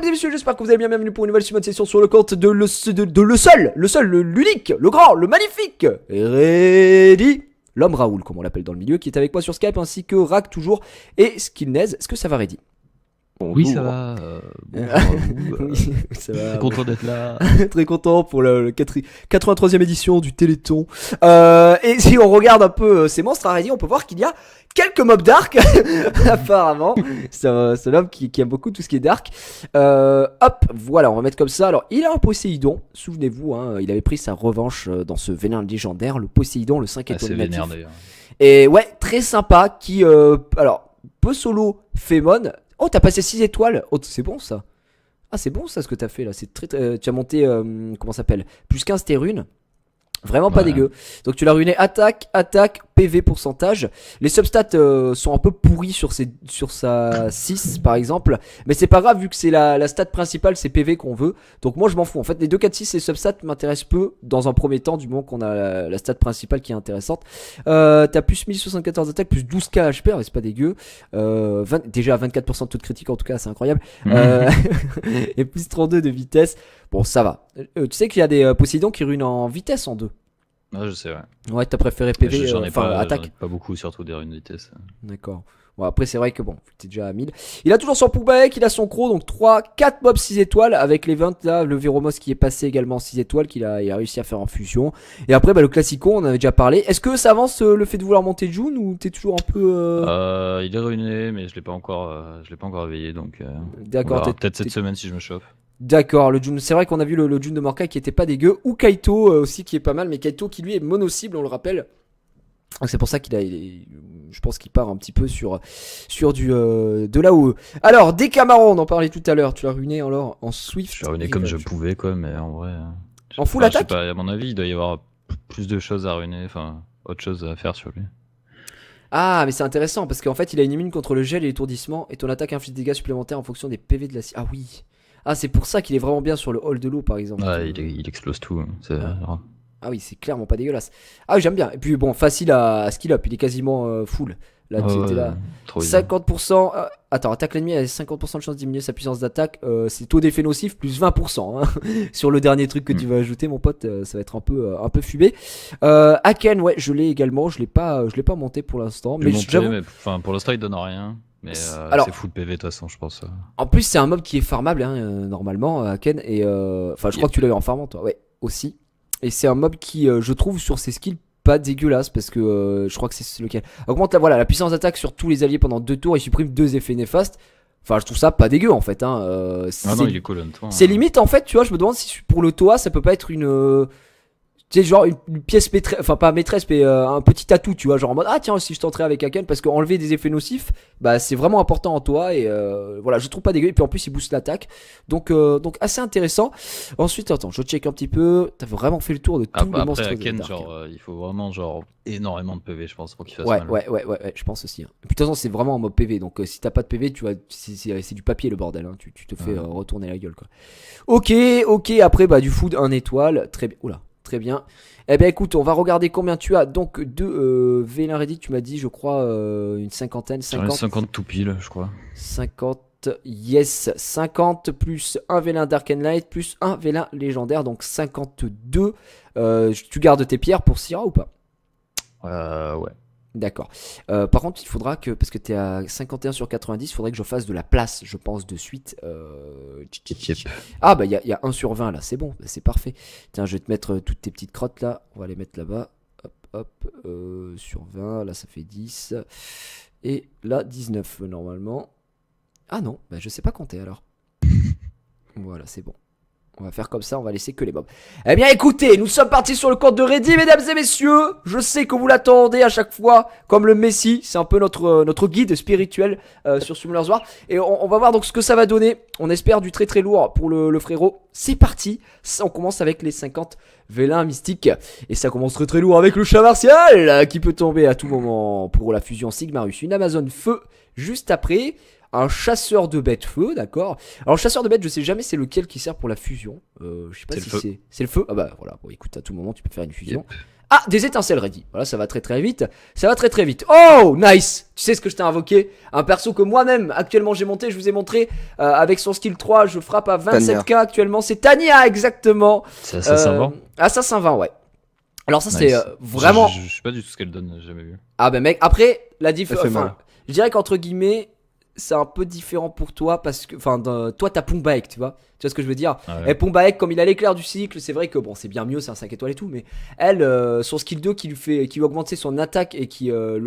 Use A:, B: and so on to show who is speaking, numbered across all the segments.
A: mesdames et messieurs, j'espère que vous allez bien. Bienvenue pour une nouvelle session sur le compte de le seul, l'unique, le grand, le magnifique Reddy, l'homme Raoul, comme on l'appelle dans le milieu, qui est avec moi sur Skype, ainsi que Rack toujours, et Skillnez. Est-ce que ça va, Reddy?
B: Oui, ça va. Bonjour à vous.
A: Oui, ça va.
B: Très content d'être là.
A: Très content pour le 83e édition du Téléthon. Et si on regarde un peu ces monstres à Reddy, on peut voir qu'il y a quelques mobs dark, apparemment. C'est un homme qui aime beaucoup tout ce qui est dark. Hop, voilà, on va mettre comme ça. Alors, il a un Poséidon, souvenez-vous, hein, il avait pris sa revanche dans ce vénin légendaire, le Poséidon, le 5 étoiles natif.
B: Vénère d'ailleurs.
A: Et ouais, très sympa, qui, alors, peut solo Fémon. Oh, t'as passé 6 étoiles. Oh, c'est bon ça. Ah, c'est bon ça ce que t'as fait là. C'est très, tu as monté, comment ça s'appelle, plus 15 tes runes. Vraiment pas dégueu. Donc tu l'as ruiné attaque, PV pourcentage. Les substats sont un peu pourris sur sa 6 par exemple. Mais c'est pas grave vu que c'est la stat principale, c'est PV qu'on veut. Donc moi je m'en fous. En fait les 2, 4, 6 et substats m'intéressent peu dans un premier temps du moment qu'on a la stat principale qui est intéressante. T'as plus 1074 d'attaque, plus 12k HP, c'est pas dégueu. Déjà 24% de taux de critique en tout cas, c'est incroyable. Et plus 32 de vitesse. Bon, ça va. Tu sais qu'il y a des Poséidons qui ruinent en vitesse en 2.
B: Ah, je sais, ouais.
A: Ouais, t'as préféré PV,
B: J'en ai
A: attaque.
B: J'en ai pas beaucoup, surtout des runes de vitesse.
A: D'accord. Bon, après, c'est vrai que bon, t'es déjà à 1000. Il a toujours son Poubek, il a son Croc, donc 4 mobs 6 étoiles. Avec l'event là, le Véromos qui est passé également 6 étoiles, il a réussi à faire en fusion. Et après, le Classico, on en avait déjà parlé. Est-ce que ça avance le fait de vouloir monter June ou t'es toujours un peu.
B: Il est ruiné, mais je l'ai pas encore réveillé, donc.
A: D'accord,
B: peut-être cette semaine si je me chauffe.
A: D'accord, le June, c'est vrai qu'on a vu le June de Morkai qui était pas dégueu, ou Kaito aussi qui est pas mal, mais Kaito qui lui est mono-cible, on le rappelle. Donc c'est pour ça je pense qu'il part un petit peu sur du de l'AOE. Alors, des Camaro, on en parlait tout à l'heure, tu l'as ruiné alors en Swift.
B: Je l'ai ruiné comme je pouvais quoi, mais en vrai.
A: En full attaque.
B: Je sais pas, à mon avis, il doit y avoir plus de choses à ruiner, enfin, autre chose à faire sur lui.
A: Ah, mais c'est intéressant parce qu'en fait, il a une immune contre le gel et l'étourdissement, et ton attaque inflige des dégâts supplémentaires en fonction des PV de la cible. Ah oui. Ah, c'est pour ça qu'il est vraiment bien sur le hall de l'eau par exemple.
B: Ouais, il explose tout.
A: Ah oui, c'est clairement pas dégueulasse. Ah oui, j'aime bien. Et puis bon, facile à skill up, il est quasiment full. Là, c'était là. 50%. Attends, attaque l'ennemi a 50% de chance de diminuer sa puissance d'attaque. C'est taux d'effet nocif plus 20%. Hein. Sur le dernier truc que tu vas ajouter, mon pote, ça va être un peu fumé. Haken, ouais, je l'ai également. Je l'ai pas monté pour l'instant. Mais
B: pour l'instant, il donne rien. Mais
A: alors,
B: c'est full PV de toute façon, je pense.
A: En plus, c'est un mob qui est farmable, hein, normalement, Haken. Et enfin, je crois que tu l'as eu en farmant, toi. Ouais, aussi. Et c'est un mob qui, je trouve, sur ses skills, pas dégueulasse parce que je crois que c'est lequel. Augmente la puissance d'attaque sur tous les alliés pendant 2 tours et supprime 2 effets néfastes. Enfin, je trouve ça pas dégueu en fait. Hein.
B: Non, il est cool.
A: C'est limite en fait, tu vois. Je me demande si pour le Toa ça peut pas être une. Tu sais, genre une pièce maîtresse, enfin pas maîtresse, mais un petit atout, tu vois, genre en mode ah tiens, si je tenterais avec Haken, parce qu'enlever des effets nocifs, bah c'est vraiment important en toi, et voilà, je trouve pas dégueu, et puis en plus il booste l'attaque, donc assez intéressant. Ensuite, attends, je check un petit peu, t'as vraiment fait le tour de tous les monstres
B: après, Haken,
A: de Dark.
B: genre, il faut vraiment genre énormément de PV, je pense, pour qu'il fasse
A: mal.
B: Ouais,
A: je pense aussi. Hein. Et puis, de toute façon, c'est vraiment en mode PV, donc si t'as pas de PV, tu vois, c'est du papier le bordel, hein. Tu te fais retourner la gueule, quoi. Ok, après, bah du food 1 étoile, très bien, oula. Très bien. Eh bien écoute, on va regarder combien tu as. Donc de Vélin Reddy, tu m'as dit, je crois, une cinquantaine.
B: 50 tout pile, je crois.
A: 50, yes. 50 plus un Vélin Dark and Light plus un Vélin légendaire, donc 52. Tu gardes tes pierres pour Syrah ou pas?
B: Ouais.
A: D'accord. Par contre, il faudra que, parce que t'es à 51 sur 90, il faudrait que je fasse de la place, je pense, de suite. Ah, bah, il y a 1 sur 20 là, c'est bon, c'est parfait. Tiens, je vais te mettre toutes tes petites crottes là, on va les mettre là-bas. Hop, sur 20, là ça fait 10. Et là, 19 normalement. Ah non, bah, je sais pas compter alors. Voilà, c'est bon. On va faire comme ça, on va laisser que les mobs. Eh bien écoutez, nous sommes partis sur le compte de Reddy, mesdames et messieurs. Je sais que vous l'attendez à chaque fois, comme le Messie. C'est un peu notre guide spirituel sur Summoner's War. Et on va voir donc ce que ça va donner. On espère du très très lourd pour le frérot. C'est parti. On commence avec les 50 vélins mystiques. Et ça commence très très lourd avec le chat martial qui peut tomber à tout moment pour la fusion Sigmarus. Une Amazon feu juste après. Un chasseur de bêtes feu, d'accord. Alors le chasseur de bêtes, je sais jamais c'est lequel qui sert pour la fusion. Je sais pas si c'est le feu. Ah bah voilà, bon écoute, à tout moment tu peux faire une fusion. Ah, des étincelles ready. Voilà, ça va très très vite. Ça va très très vite. Oh, nice. Tu sais ce que je t'ai invoqué? Un perso que moi-même, actuellement, j'ai monté. Je vous ai montré. Avec son skill 3, je frappe à 27k actuellement. C'est Tania, exactement.
B: C'est Assassin 20.
A: Assassin 20, ouais. Alors ça,
B: Nice.
A: c'est vraiment...
B: Je sais pas du tout ce qu'elle donne, j'ai jamais vu.
A: Ah bah mec, après, la
C: Ça fait
A: différence...
C: mal.
A: Enfin, je dirais qu'entre guillemets, c'est un peu différent pour toi parce que... Enfin, toi, t'as Pumbaek, tu vois? Tu vois ce que je veux dire?
B: Ah ouais.
A: Et Pumbaek, comme il a l'éclair du cycle, c'est vrai que bon, c'est bien mieux, c'est un 5 étoiles et tout, mais elle, son skill 2 qui lui augmente son attaque et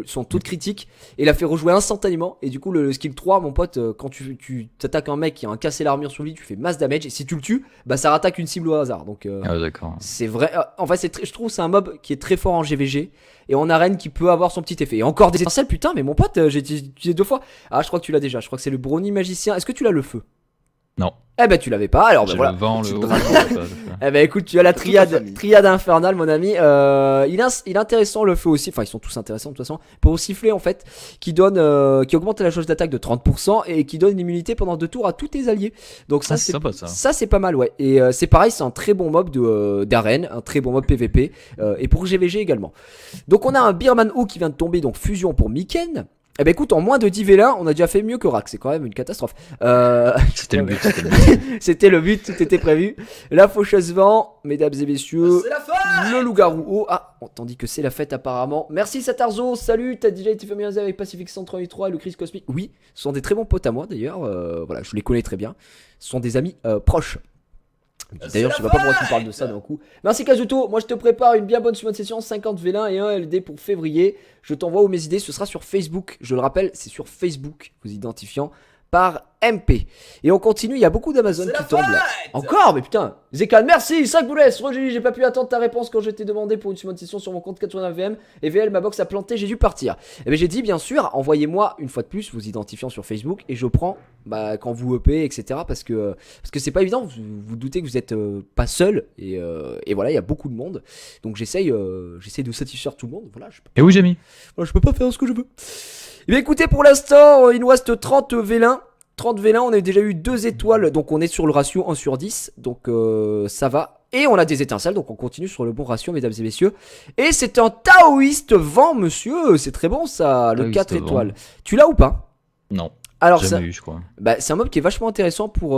A: son taux de critique, et la fait rejouer instantanément. Et du coup, le skill 3, mon pote, quand tu t'attaques un mec qui a un cassé l'armure sur lui, tu fais mass damage, et si tu le tues, bah ça rattaque une cible au hasard. Donc,
B: Ah d'accord.
A: c'est vrai. En fait, je trouve que c'est un mob qui est très fort en GVG et en arène qui peut avoir son petit effet. Et encore des étincelles, putain, mais mon pote, j'ai utilisé 2 fois. Ah, je crois que tu l'as déjà. Je crois que c'est le Brony magicien. Est-ce que tu l'as le feu?
B: Non.
A: Eh ben, tu l'avais pas. Alors, ben
B: J'ai
A: voilà.
B: le vent, le
C: Petit
B: haut.
C: dragon.
B: j'ai pas.
A: Eh ben écoute, tu as la
C: Toute la
A: triade,
C: famille.
A: triade infernale, mon ami. Il est intéressant le feu aussi. Enfin, ils sont tous intéressants de toute façon. Pour siffler en fait, qui augmente la jauge d'attaque de 30% et qui donne une immunité pendant 2 tours à tous tes alliés. Donc ça,
B: Ah, c'est sympa, ça.
A: Ça c'est pas mal, ouais. Et c'est pareil, c'est un très bon mob d'arène, un très bon mob PVP et pour GVG également. Donc on a un Beerman Hook qui vient de tomber, donc fusion pour Miken. Eh ben écoute, en moins de 10 V1, on a déjà fait mieux que Rack, c'est quand même une catastrophe.
B: C'était le but, c'était le but.
A: C'était le but, tout était prévu. La faucheuse vent, mesdames et messieurs.
C: C'est la fin.
A: Le loup-garou haut. Ah, on tandis que c'est la fête apparemment. Merci Satarzo, salut, t'as déjà été familiarisé avec Pacific 133 et le Chris Cosmic? Oui, ce sont des très bons potes à moi d'ailleurs. Voilà, je les connais très bien. Ce sont des amis proches. D'ailleurs, je sais pas pourquoi tu parles de ça d'un coup. Merci Kazuto, moi je te prépare une bien bonne summon session, 50 V1 et 1 LD pour février. Je t'envoie où mes idées, ce sera sur Facebook. Je le rappelle, c'est sur Facebook, vous identifiant par MP. Et on continue, il y a beaucoup d'Amazon qui tombent là. Encore, mais putain. Zekan, merci, 5 boulettes. Roger, j'ai pas pu attendre ta réponse quand je t'ai demandé pour une summon session sur mon compte 80 VM. Et VL, ma box a planté, j'ai dû partir. Et bien j'ai dit, bien sûr, envoyez-moi une fois de plus, vous identifiant sur Facebook. Et je prends, quand vous EP, etc. Parce que c'est pas évident, vous doutez que vous êtes pas seul. Et voilà, il y a beaucoup de monde. Donc j'essaye de satisfaire tout le monde. Voilà,
B: Et oui, j'ai mis.
A: je peux pas faire ce que je veux. Et bien écoutez, pour l'instant, il nous reste 30 V1. 30 V1, on a déjà eu 2 étoiles, donc on est sur le ratio 1 sur 10, donc ça va. Et on a des étincelles, donc on continue sur le bon ratio, mesdames et messieurs. Et c'est un taoïste vent, monsieur, c'est très bon ça, le
B: Taoïste
A: 4
B: vent.
A: étoiles. Tu l'as ou pas?
B: Non.
A: Alors
B: Jamais
A: ça,
B: eu, je crois.
A: c'est un mob qui est vachement intéressant pour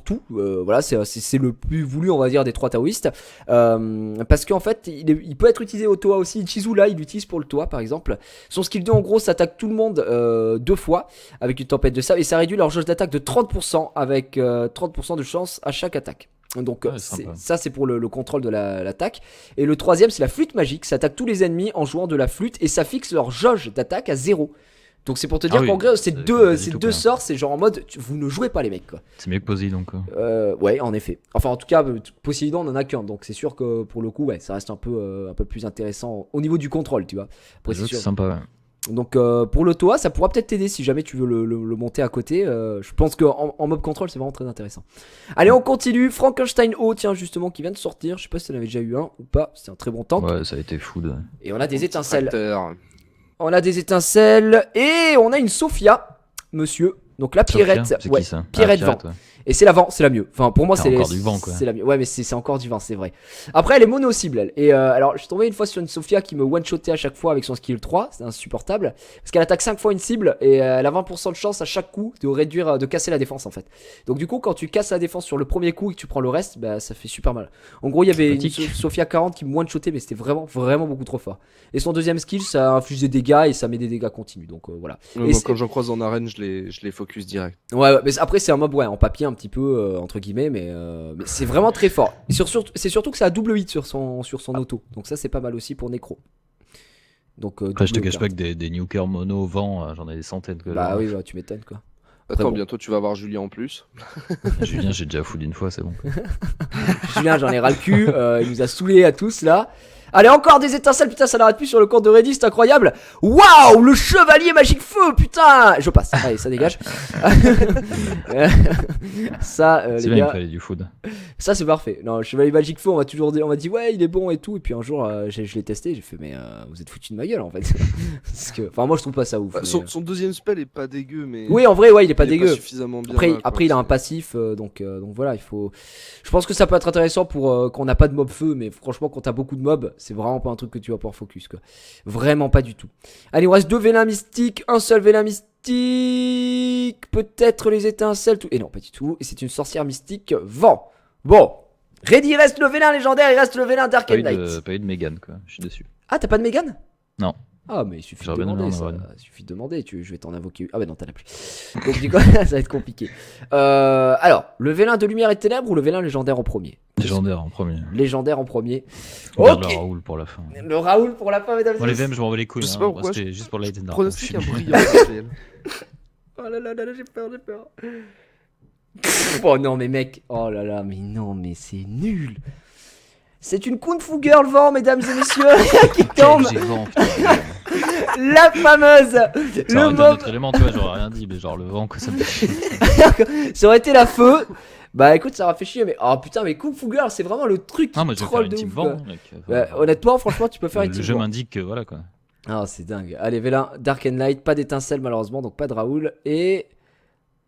A: tout. Voilà, c'est le plus voulu, on va dire, des 3 taoïstes. Parce qu'en fait, il peut être utilisé au Toa aussi. Chizula, il l'utilise pour le Toa, par exemple. Son skill 2, en gros, ça attaque tout le monde 2 fois avec une tempête de sable. Et ça réduit leur jauge d'attaque de 30% avec 30% de chance à chaque attaque. Donc
B: Ouais, sympa.
A: ça c'est pour le contrôle de l'attaque. Et le troisième c'est la flûte magique, ça attaque tous les ennemis en jouant de la flûte et ça fixe leur jauge d'attaque à 0. Donc c'est pour te dire
B: oui,
A: qu'en gros ces
B: c'est
A: deux
B: pas du tout, quoi.
A: sorts c'est genre en mode vous ne jouez pas les mecs quoi.
B: C'est mieux que Poséidon, quoi.
A: Ouais en effet. Enfin en tout cas Poséidon on en a qu'un donc c'est sûr que pour le coup ouais ça reste un peu plus intéressant au niveau du contrôle tu vois. Après,
B: C'est sympa, ouais.
A: donc pour le Toa ça pourra peut-être t'aider si jamais tu veux le monter à côté. Je pense qu'en mob contrôle c'est vraiment très intéressant. Allez on continue. Frankenstein O tiens justement qui vient de sortir. Je sais pas si t'en avais déjà eu un ou pas. C'est un très bon tank.
B: Ouais, ça a été fou de.
A: Et on a des étincelles.
C: Tracteur.
A: On a des étincelles et on a une Sophia monsieur. Donc la Pierrette.
B: Sophia, c'est
A: Ouais,
B: qui ça?
A: Pierrette
B: Ah,
A: vent.
B: ouais.
A: Et c'est la vent, c'est la mieux. Enfin, pour moi,
B: Ah,
A: c'est
B: encore du vent, quoi.
A: C'est la mieux. Ouais, mais c'est encore du vent, c'est vrai. Après, elle est mono-cible, elle. Et alors, je suis tombé une fois sur une Sophia qui me one-shotait à chaque fois avec son skill 3. C'est insupportable. Parce qu'elle attaque 5 fois une cible et elle a 20% de chance à chaque coup de casser la défense, en fait. Donc, du coup, quand tu casses la défense sur le premier coup et que tu prends le reste, bah, ça fait super mal. En gros, il y avait une
B: Sympathique.
A: Sophia 40 qui me one-shotait, mais c'était vraiment, vraiment beaucoup trop fort. Et son deuxième skill, ça inflige des dégâts et ça met des dégâts continus. Donc, voilà.
C: Ouais,
A: Et
C: moi,
A: c'est-
C: quand j'en croise en arène, je les focus direct.
A: Ouais, mais après c'est un mob ouais en papier un petit peu entre guillemets mais c'est vraiment très fort. Et c'est surtout que ça a double hit sur son auto. Donc ça c'est pas mal aussi pour Necro. Donc
B: Après, je te
A: double
B: cache pas
A: carte.
B: que des nukers mono vent, j'en ai des centaines. Que
A: Bah
B: là.
A: oui, bah, tu m'étonnes quoi. Après,
C: Attends,
A: bon.
C: bientôt tu vas voir Julien en plus.
B: Julien, j'ai déjà foutu une fois, c'est bon.
A: Julien, j'en ai ras le cul, il nous a saoulés à tous là. Allez, encore des étincelles, putain, ça n'arrête plus sur le compte de Reddy, c'est incroyable. Waouh, le chevalier magique feu, putain. Je passe, allez, ça dégage. Ça,
B: C'est
A: les
B: bien, il me
A: gars,
B: fallait du food.
A: ça c'est parfait. Non, le chevalier magique feu, on m'a dit ouais, il est bon et tout. Et puis un jour, je l'ai testé, j'ai fait mais vous êtes foutu de ma gueule en fait. Parce que, enfin, moi je trouve pas ça ouf.
C: Bah,
A: mais,
C: son deuxième spell est pas dégueu, mais.
A: Oui, en vrai, ouais, il est pas
C: il
A: dégueu.
C: suffisamment bien.
A: Après,
C: là, quoi.
A: après, il a un passif, donc voilà, il faut. Je pense que ça peut être intéressant pour qu'on n'a pas de mob feu, mais franchement, quand t'as beaucoup de mobs, C'est vraiment pas un truc que tu vas pouvoir focus, quoi. Vraiment pas du tout. Allez, il nous reste 2 vélins mystiques, un seul vélin mystique. Peut-être les étincelles, tout. Et non, pas du tout. Et c'est une sorcière mystique vent. Bon. Ready, il reste le vélin légendaire, il reste le vélin Dark
B: Pas
A: and
B: eu
A: Light.
B: pas eu de Mégane, quoi. Je suis déçu.
A: Ah, t'as pas de Mégane?
B: Non.
A: Ah, mais il suffit de
B: J'aurais bien aimé
A: demander
B: en
A: ça.
B: avoir une.
A: Il suffit de demander. Je vais t'en invoquer. Ah, bah non, t'en as plus. Donc, du coup, ça va être compliqué. Alors, le vélin de lumière et de ténèbres ou le vélin légendaire en premier?
B: Légendaire en premier.
A: Légendaire en premier.
B: On garde
A: Ok.
B: le Raoul pour la fin.
A: Le Raoul pour la fin, mesdames
B: Moi,
A: et
B: les
A: messieurs.
B: VM, je m'en bats les couilles.
C: Je sais
B: Hein.
C: pas
B: Moi,
C: pourquoi
B: c'était juste pour Light and Dark.
C: Pronostic un
B: Je suis-
C: brillant Gabriel.
A: Oh là là là, là, j'ai peur, j'ai peur. Oh non, mais mec. Oh là là, mais non, mais c'est nul. C'est une Kung Fu Girl vent, mesdames et messieurs, qui tombe.
B: J'ai vent, putain.
A: La fameuse.
B: Ça aurait
A: Le
B: été un
A: mob.
B: autre élément, tu vois, j'aurais rien dit, mais genre le vent, quoi, ça me fait chier.
A: Ça aurait été la feu. Bah écoute, ça aurait fait chier, mais oh putain, mais Kung Fu Girl, c'est vraiment le truc
B: Non,
A: qui
B: mais je vais faire
A: troll
B: une
A: de
B: team
A: ouf,
B: vent,
A: quoi.
B: mec. Enfin,
A: Ouais, honnêtement, franchement, tu peux faire une
B: le
A: team
B: jeu
A: vent.
B: m'indique que voilà, quoi.
A: Ah, c'est dingue. Allez, vélin, Dark and Light, pas d'étincelle malheureusement, donc pas de Raoul. Et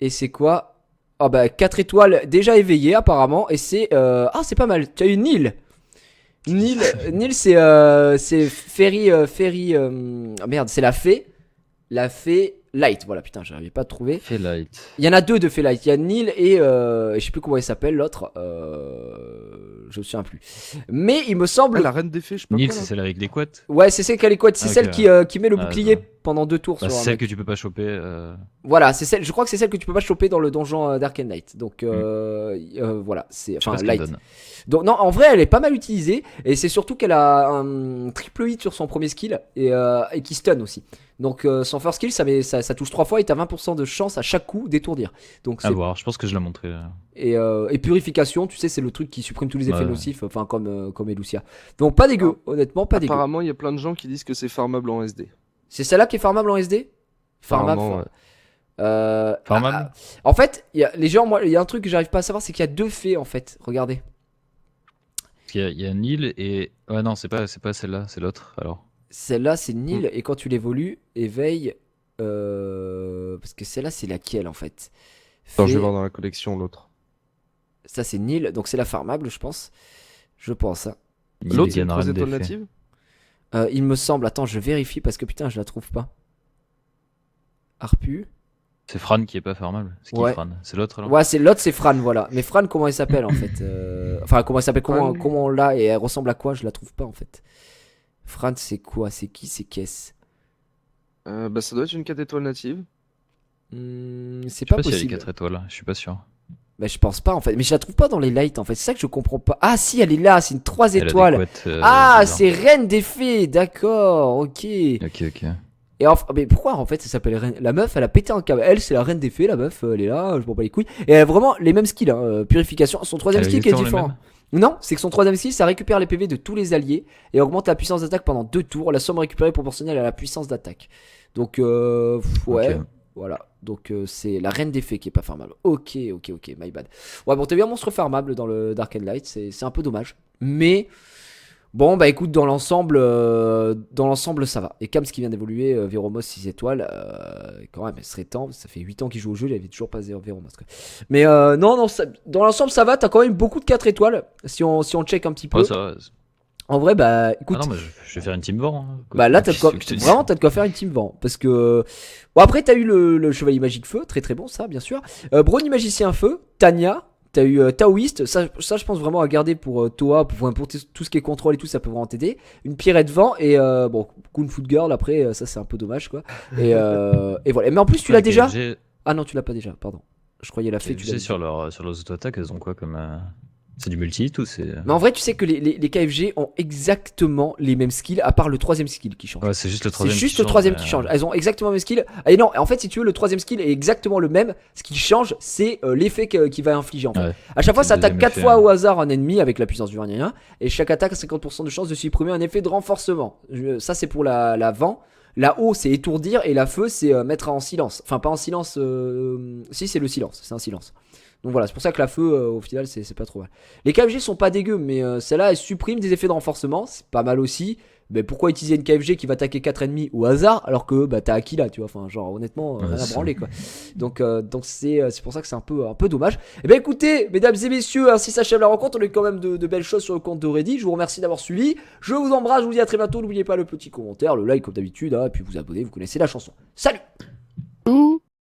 A: c'est quoi? Oh bah 4 étoiles déjà éveillées apparemment. Et c'est ah, c'est pas mal. Tu as eu Nil. Nil, c'est Fairy merde, c'est la fée Light. Voilà, putain, j'arrivais pas à trouver.
B: Fait light.
A: Il y en a 2 de fée Light. Il y a Nil et je sais plus comment il s'appelle l'autre. Je me souviens plus. Mais il me semble.
C: Ah, la reine des fées, je sais pas
B: Nils,
C: quoi,
B: c'est
C: là.
B: celle avec les couettes.
A: Ouais, c'est celle qui a les couettes. C'est
B: Ah,
A: celle
B: ok.
A: qui met le
B: Ah,
A: bouclier
B: d'accord.
A: pendant 2 tours
B: Bah,
A: sur
B: c'est
A: un
B: celle
A: mec.
B: que tu peux pas choper.
A: Voilà, c'est celle. Je crois que c'est celle que tu peux pas choper dans le donjon Dark and Light. Donc voilà, c'est
B: Je sais
A: enfin
B: pas ce qu'elle
A: Light.
B: donne.
A: Donc non, en vrai, elle est pas mal utilisée et c'est surtout qu'elle a un triple hit sur son premier skill et qui stun aussi. Donc son first skill, ça touche 3 fois et t'as 20% de chance à chaque coup d'étourdir. Donc
B: À
A: c'est
B: voir, je pense que je l'ai montré. Là.
A: et purification, tu sais, c'est le truc qui supprime tous les effets
B: Ouais.
A: nocifs, enfin comme Elucia. Donc pas dégueu, honnêtement, pas dégueu.
C: Apparemment, il y a plein de gens qui disent que c'est farmable en SD.
A: C'est celle-là qui est farmable en SD. Farmable.
C: Apparemment, ouais.
B: Farmable
A: En fait, il y a les gens, moi, il y a un truc que j'arrive pas à savoir, c'est qu'il y a 2 fées en fait. Regardez.
B: Parce qu'il y a Nil et. Ouais, non, c'est pas celle-là, c'est l'autre alors.
A: Celle-là, c'est Nil, et quand tu l'évolues, éveille. Parce que celle-là, c'est laquelle en fait?
C: Attends, je
A: Fée-
C: vais voir dans la collection l'autre.
A: Ça, c'est Nil, donc c'est la farmable, je pense. Je pense, hein.
B: Nil
C: L'autre, c'est
B: et
C: une
B: Reine
C: 3
B: des
C: étoiles
B: Fées.
C: native.
A: Il me semble, attends, je vérifie parce que putain, je la trouve pas. Harpu.
B: C'est Fran qui est pas farmable. C'est qui
A: Ouais.
B: Fran? C'est l'autre alors?
A: Ouais, c'est l'autre, c'est Fran, voilà. Mais Fran, comment elle s'appelle en fait? Enfin, comment elle s'appelle?
C: Fran.
A: Comment on l'a et elle ressemble à quoi? Je la trouve pas en fait. Fran, c'est quoi? C'est qui? C'est qu'est-ce?
C: Bah, ça doit être une 4 étoiles native.
A: C'est
B: Je sais
A: pas
B: pas s'il y a les
A: possible.
B: 4 étoiles, je suis pas sûr.
A: Bah, je pense pas en fait. Mais je la trouve pas dans les lights en fait. C'est ça que je comprends pas. Ah, si, elle est là. C'est une 3
B: Elle a des
A: étoiles.
B: couettes,
A: Ah,
B: bizarres.
A: c'est Reine des Fées. D'accord, ok.
B: Ok.
A: Et enfin, mais pourquoi en fait ça s'appelle Reine? La meuf, elle a pété un câble. Elle, c'est la Reine des Fées. La meuf, elle est là. Je m'en bats les couilles. Et elle a vraiment les mêmes skills. Hein. Purification. Son troisième
B: Elle a
A: skill qui est
B: exactement les
A: différent. Non, c'est que son troisième skill, ça récupère les PV de tous les alliés et augmente la puissance d'attaque pendant 2 tours. La somme récupérée est proportionnelle à la puissance d'attaque. Donc, ouais,
B: Ok.
A: voilà. Donc, c'est la Reine des Fées qui est pas farmable. Ok, my bad. Ouais, bon, t'as vu un monstre farmable dans le Dark and Light, c'est un peu dommage. Mais, bon, bah écoute, dans l'ensemble, ça va. Et Kams qui vient d'évoluer, Véromos 6 étoiles, quand même, il serait temps. Ça fait 8 ans qu'il joue au jeu, il avait toujours pas Véromos. Quoi. Mais non, dans l'ensemble, ça va. T'as quand même beaucoup de 4 étoiles. Si on check un petit peu.
B: Ouais, ça va.
A: En vrai, bah
B: Ah
A: écoute.
B: non, mais je vais faire une team vent. Hein.
A: Bah là, t'as de quoi,
B: Qu'est-ce que je te dis
A: vraiment, t'as de quoi faire une team vent. Parce que. Bon, après, t'as eu le Chevalier Magique Feu, très très bon, ça, bien sûr. Brony Magicien Feu, Tanya. T'as eu Taoïste, ça je pense vraiment à garder pour Toa, pour tout ce qui est contrôle et tout, ça peut vraiment t'aider. Une Pierrette Vent et bon, Kung Fu Girl, après, ça c'est un peu dommage quoi. Et voilà. Mais en plus, tu l'as déjà? Ah non, tu l'as pas déjà, pardon. Je croyais la fée, tu l'as
B: sais,
A: déjà.
B: sur leurs auto-attaques, elles ont quoi comme. C'est du multi-hit ou c'est.
A: Mais en vrai, tu sais que les KFG ont exactement les mêmes skills, à part le troisième skill qui change.
B: Ouais, c'est juste le
A: C'est
B: troisième.
A: juste le troisième qui change. Elles ont exactement le même skill. Et non, en fait, si tu veux, le troisième skill est exactement le même. Ce qui change, c'est l'effet qu'il va infliger en fait.
B: Ouais.
A: À chaque fois,
B: C'est
A: ça
B: le
A: attaque
B: deuxième
A: 4
B: effet,
A: fois
B: hein.
A: au hasard un ennemi avec la puissance du Varnien. Et chaque attaque a 50% de chance de supprimer un effet de renforcement. Ça, c'est pour la vent. La haut, c'est étourdir. Et la feu, c'est mettre en silence. Enfin, pas en silence. Si, c'est le silence. C'est un silence. Donc voilà, c'est pour ça que la feu, au final, c'est pas trop mal. Les KFG sont pas dégueux, mais celle-là, elle supprime des effets de renforcement. C'est pas mal aussi. Mais pourquoi utiliser une KFG qui va attaquer 4 ennemis au hasard alors que bah t'as Aquila, tu vois, enfin genre honnêtement rien à branler quoi. Donc c'est pour ça que c'est un peu dommage. Et ben écoutez, mesdames et messieurs, ainsi s'achève la rencontre. On a eu quand même de belles choses sur le compte de Reddy. Je vous remercie d'avoir suivi. Je vous embrasse, je vous dis à très bientôt. N'oubliez pas le petit commentaire, le like comme d'habitude, hein, et puis vous abonner, vous connaissez la chanson. Salut.